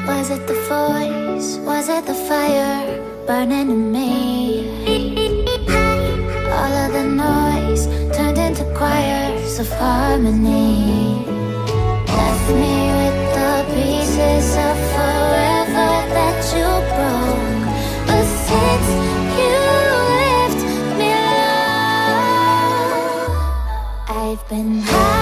Was it the voice? Was it the fire burning in me? All of the noise turned into choirs of harmony. Left me with the pieces of forever that you broke. But since you left me alone, I've been high.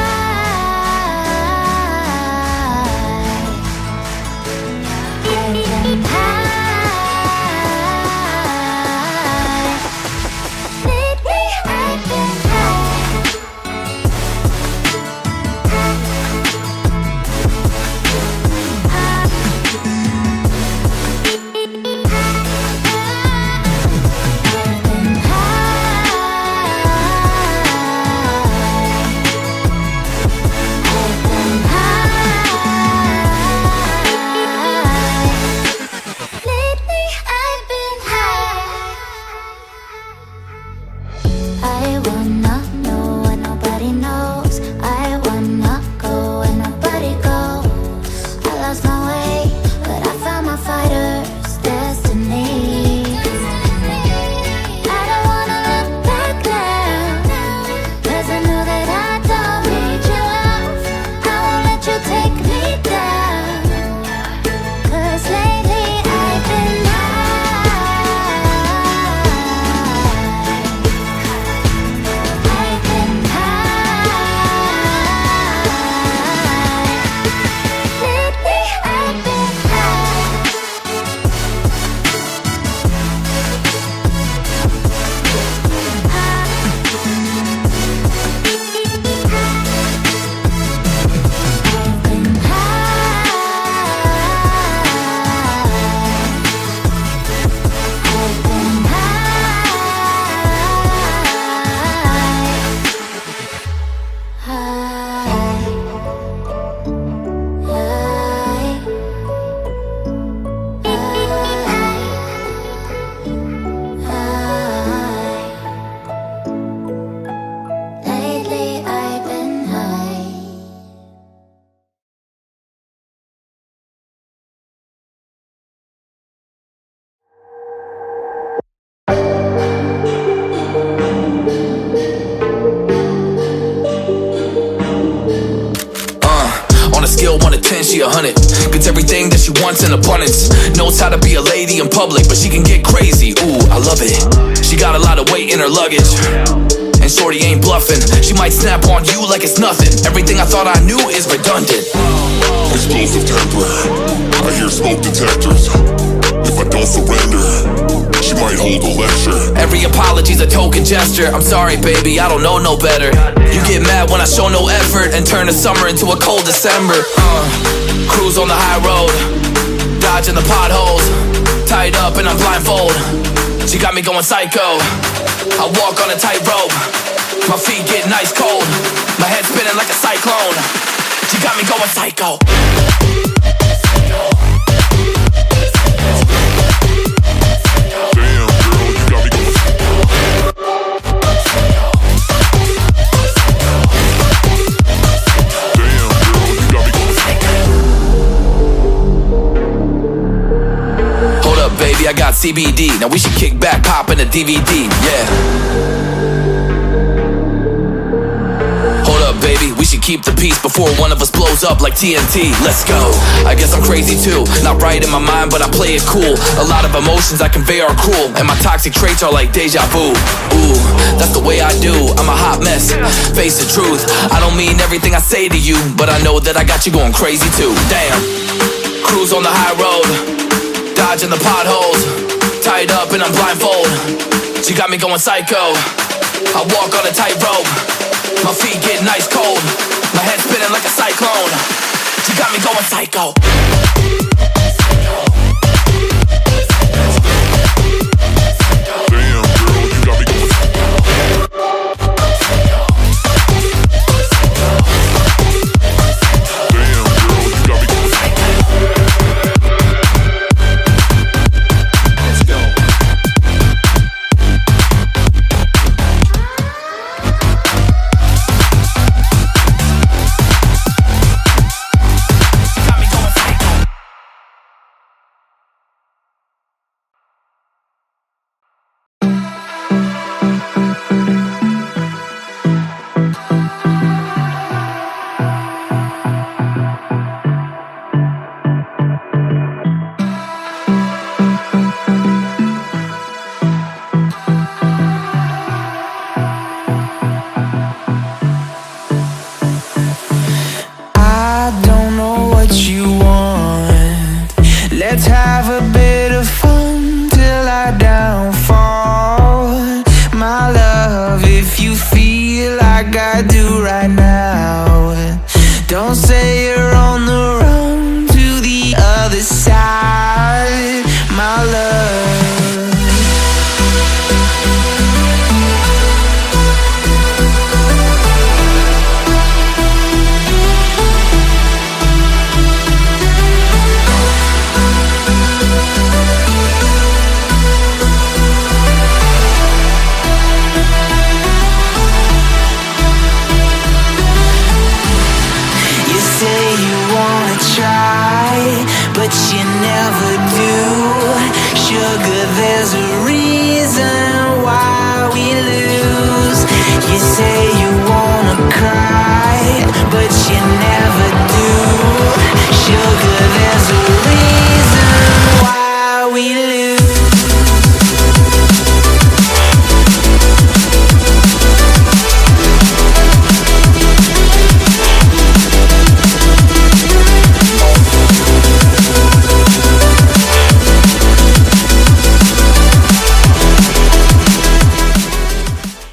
She 100, gets everything that she wants in abundance. Knows how to be a lady in public, but she can get crazy, ooh, I love it. She got a lot of weight in her luggage, and shorty ain't bluffing. She might snap on you like it's nothing. Everything I thought I knew is redundant. Explosive temper, I hear smoke detectors. If I don't surrender, she might hold a lecture. Every apology's a token gesture. I'm sorry baby, I don't know no better. You get mad when I show no effort and turn the summer into a cold December. Cruise on the high road, dodging the potholes, tied up and I'm blindfold. She got me going psycho. I walk on a tightrope, my feet getting ice cold, my head spinning like a cyclone. She got me going psycho. Baby, I got CBD. Now we should kick back, pop in a DVD, yeah. Hold up, baby, we should keep the peace before one of us blows up like TNT. Let's go. I guess I'm crazy too. Not right in my mind, but I play it cool. A lot of emotions I convey are cruel, and my toxic traits are like deja vu. Ooh, that's the way I do. I'm a hot mess, face the truth. I don't mean everything I say to you, but I know that I got you going crazy too. Damn. Cruise on the high road, dodging the potholes, tied up and I'm blindfold. She got me going psycho. I walk on a tightrope, my feet getting ice cold, my head spinning like a cyclone. She got me going psycho. Damn girl, you got me going psycho. Got me going psycho. other side, my love. You say you wanna try, but you never do. Sugar, there's a